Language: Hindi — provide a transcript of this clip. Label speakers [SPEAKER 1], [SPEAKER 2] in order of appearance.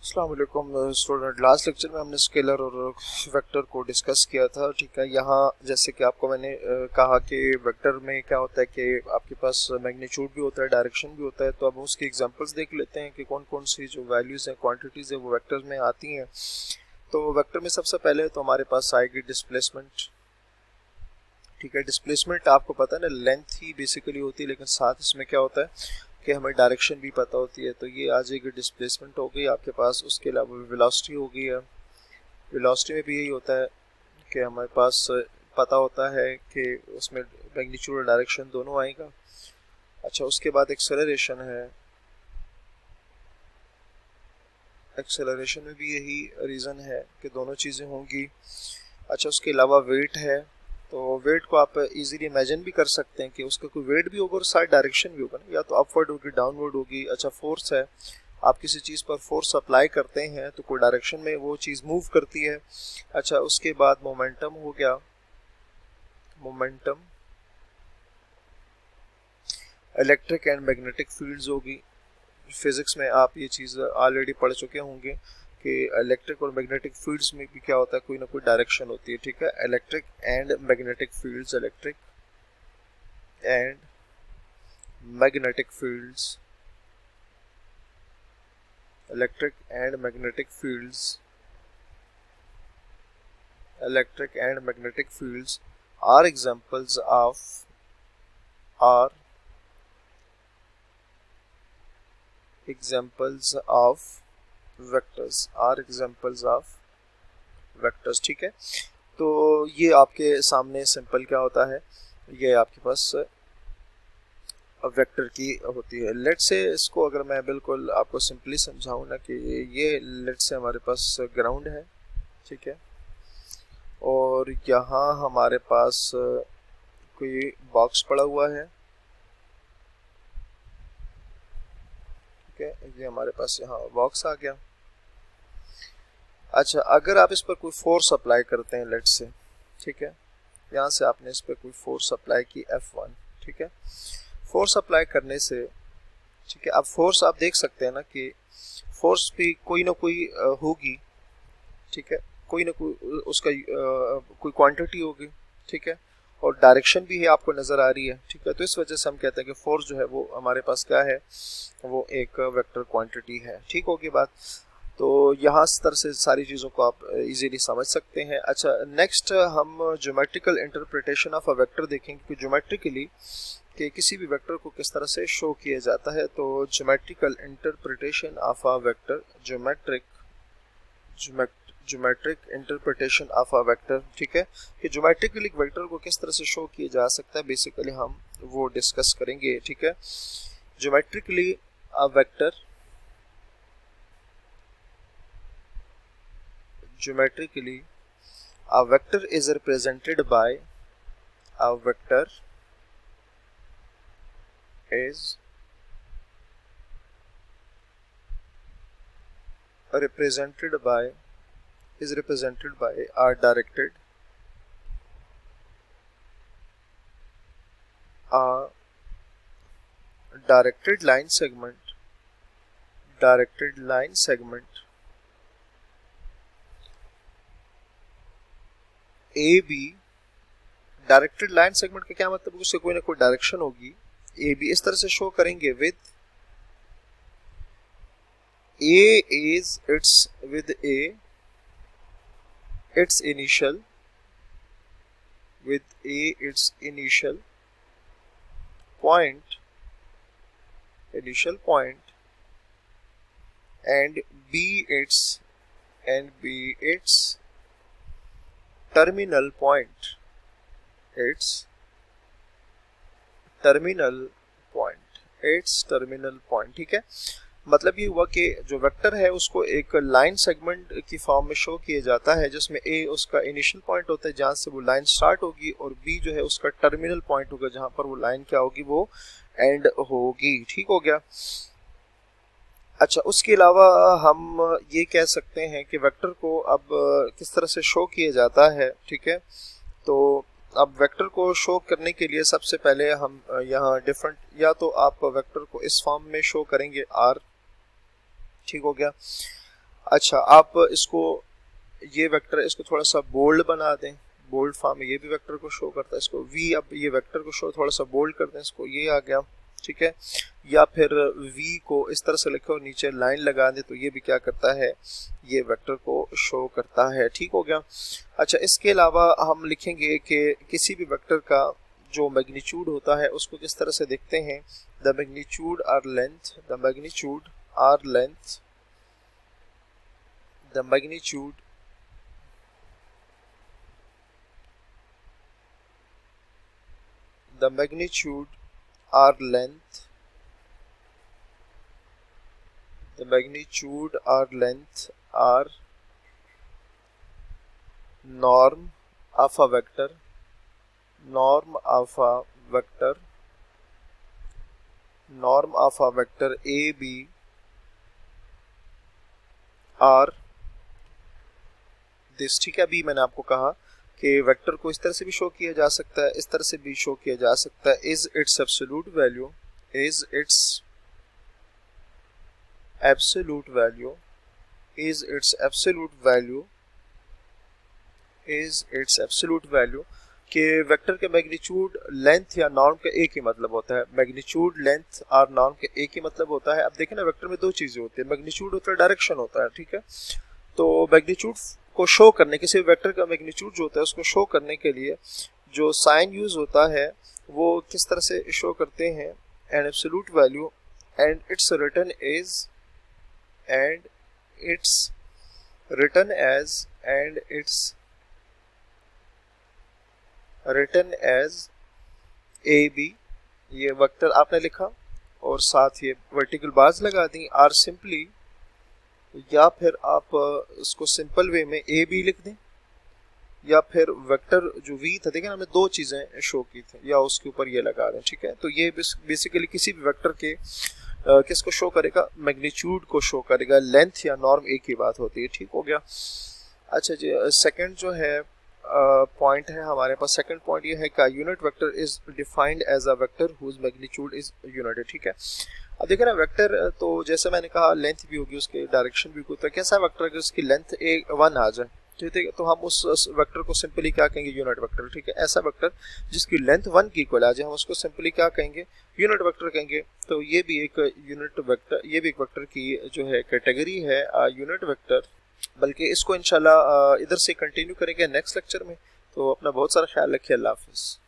[SPEAKER 1] अस्सलाम वालेकुम स्टूडेंट। लास्ट लेक्चर में हमने स्केलर और वेक्टर को डिस्कस किया था। ठीक है, यहाँ जैसे कि आपको मैंने कहा कि वेक्टर में क्या होता है कि आपके पास मैग्नीट्यूड भी होता है, डायरेक्शन भी होता है। तो अब उसकी एग्जांपल्स देख लेते हैं कि कौन कौन सी जो वैल्यूज़ हैं, क्वांटिटीज़ हैं, वो वेक्टर में आती हैं। तो वेक्टर में सबसे पहले तो हमारे पास आएगी डिस्प्लेसमेंट। ठीक है, डिस्प्लेसमेंट आपको पता है ना, लेंथ ही बेसिकली होती है, लेकिन साथ इसमें क्या होता है कि हमें डायरेक्शन भी पता होती है। तो ये आ जाएगी, डिस्प्लेसमेंट हो गई आपके पास। उसके अलावा वेलोसिटी हो गई है। वेलोसिटी में भी यही होता है कि हमारे पास पता होता है कि उसमें मैग्नीट्यूड और डायरेक्शन दोनों आएगा। अच्छा, उसके बाद एक्सेलरेशन है। एक्सेलरेशन में भी यही रीज़न है कि दोनों चीज़ें होंगी। अच्छा, उसके अलावा वेट है। तो वेट को आप इजीली इमेजिन भी कर सकते हैं कि उसका कोई वेट भी होगा और साइड डायरेक्शन भी होगा ना, या तो अपवर्ड होगी, डाउनवर्ड होगी। अच्छा, फोर्स है। आप किसी चीज़ पर फोर्स अप्लाई करते हैं तो कोई डायरेक्शन में वो चीज़ मूव करती है। अच्छा, उसके बाद मोमेंटम हो गया। Momentum, electric and magnetic fields होगी। फिजिक्स में आप ये चीज़ ऑलरेडी पढ़ चुके होंगे कि इलेक्ट्रिक और मैग्नेटिक फील्ड्स में भी क्या होता है, कोई ना कोई डायरेक्शन होती है। ठीक है, electric and magnetic fields, electric and magnetic fields, electric and magnetic fields, electric and magnetic fields are examples of are examples of vectors, are examples of vectors। ठीक है, तो ये आपके सामने सिंपल क्या होता है, ये आपके पास वेक्टर की होती है। लेट से इसको अगर मैं बिल्कुल आपको सिंपली समझाऊं ना कि ये लेट से हमारे पास ग्राउंड है। ठीक है, और यहाँ हमारे पास कोई बॉक्स पड़ा हुआ है। ठीक है, ये हमारे पास यहाँ बॉक्स आ गया। अच्छा, अगर आप इस पर कोई फोर्स अप्लाई करते हैं लेट से, ठीक है, यहाँ से आपने इस पर कोई फोर्स अप्लाई की F1। ठीक है, फोर्स अप्लाई करने से, ठीक है, अब फोर्स आप देख सकते हैं ना कि फोर्स भी कोई ना कोई होगी। ठीक है, कोई ना कोई उसका कोई क्वांटिटी होगी। ठीक है, और डायरेक्शन भी है, आपको नज़र आ रही है। ठीक है, तो इस वजह से हम कहते हैं कि फोर्स जो है वो हमारे पास क्या है, वो एक वेक्टर क्वांटिटी है। ठीक होगी बात। तो यहाँ इस तरह से सारी चीज़ों को आप इजीली समझ सकते हैं। अच्छा, नेक्स्ट हम geometrical interpretation of a vector देखेंगे कि ज्योमेट्रिकली कि किसी भी वेक्टर को किस तरह से शो किया जाता है। तो geometrical interpretation of a vector, geometric interpretation of a vector. ठीक है, कि ज्योमेट्रिकली एक वेक्टर को किस तरह से शो किया जा सकता है, बेसिकली हम वो डिस्कस करेंगे। ठीक है, geometrically a vector, geometrically a vector is represented by a vector is represented by a directed line segment, AB। Directed line segment का क्या मतलब है, उससे कोई ना कोई डायरेक्शन होगी। AB इस तरह से शो करेंगे with A is its initial point, and B its terminal point, ठीक है, मतलब ये हुआ कि जो वेक्टर है उसको एक लाइन सेगमेंट की फॉर्म में शो किया जाता है, जिसमें ए उसका इनिशियल पॉइंट होता है जहाँ से वो लाइन स्टार्ट होगी, और बी जो है उसका टर्मिनल पॉइंट होगा जहाँ पर वो लाइन क्या होगी, वो एंड होगी। ठीक हो गया। अच्छा, उसके अलावा हम ये कह सकते हैं कि वेक्टर को अब किस तरह से शो किया जाता है। ठीक है, तो अब वेक्टर को शो करने के लिए सबसे पहले हम यहाँ डिफरेंट, या तो आप वेक्टर को इस फॉर्म में शो करेंगे आर। ठीक हो गया। अच्छा, आप इसको, ये वेक्टर है, इसको थोड़ा सा बोल्ड बना दें, बोल्ड फॉर्म में, ये भी वेक्टर को शो करता है, इसको वी, अब ये वेक्टर को शो थोड़ा सा बोल्ड कर दें इसको, ये आ गया, ठीक है। या फिर वी को इस तरह से लिखे और नीचे लाइन लगा दें तो ये भी क्या करता है, ये वेक्टर को शो करता है, ठीक हो गया। अच्छा, इसके अलावा हम लिखेंगे कि किसी भी वेक्टर का जो मैग्नीट्यूड होता है उसको किस तरह से देखते हैं, the magnitude or length, the magnitude or length, the magnitude the magnitude or length, the magnitude or length or norm of a vector, norm of a vector, norm of a vector a b or this, ठीक है। अभी मैंने आपको कहा कि वेक्टर को इस तरह से भी शो किया जा सकता है, इस तरह से भी शो किया जा सकता है, is it's absolute value, is it's absolute value, is it's absolute value, is it's absolute value कि वेक्टर के मैग्नीट्यूड, लेंथ या नॉर्म का एक ही मतलब होता है, मैग्नीट्यूड, लेंथ और नॉर्म के एक ही मतलब होता है। अब देखें ना, वेक्टर में दो चीजें होती है, मैग्नीट्यूड होता है, डायरेक्शन होता है, ठीक है। तो मैग्नीट्यूड को शो करने, किसी वेक्टर का मैग्नीट्यूड जो होता है उसको शो करने के लिए जो साइन यूज होता है वो किस तरह से शो करते हैं, an absolute value and it's written is, and it's written as, and it's written as A B, ये वेक्टर आपने लिखा और साथ ये वर्टिकल बार्स लगा दी, आर सिंपली, या फिर आप इसको सिंपल वे में ए बी लिख दें, या फिर वेक्टर जो वी था, देखिए हमने दो चीजें शो की थी, या उसके ऊपर ये लगा दें, ठीक है। तो ये बेसिकली किसी भी वेक्टर के किसको शो करेगा, मैग्नीट्यूड को शो करेगा, लेंथ या नॉर्म एक ही बात होती है, ठीक हो गया। अच्छा जी, सेकंड जो है पॉइंट है हमारे पास, सेकंड पॉइंट ये है कि unit vector is defined as a vector whose magnitude is unit, ठीक है। अब देखिए ना, वेक्टर तो जैसे मैंने कहा लेंथ भी होगी, उसके डायरेक्शन भी होता है, कैसा वेक्टर अगर उसकी लेंथ 1 आ जाए, ठीक है, तो हम उस वेक्टर को सिंपली क्या कहेंगे, यूनिट वेक्टर, ठीक है। ऐसा वेक्टर जिसकी लेंथ 1 की इक्वल आ जाए, हम उसको सिंपली क्या कहेंगे, यूनिट वेक्टर कहेंगे। तो ये भी एक यूनिट वेक्टर, ये भी एक वेक्टर की जो है कैटेगरी है, यूनिट वेक्टर। बल्कि इसको इंशाल्लाह इधर से कंटिन्यू करेंगे नेक्स्ट लेक्चर में। तो अपना बहुत सारा ख्याल रखिए, अल्लाह हाफिज़।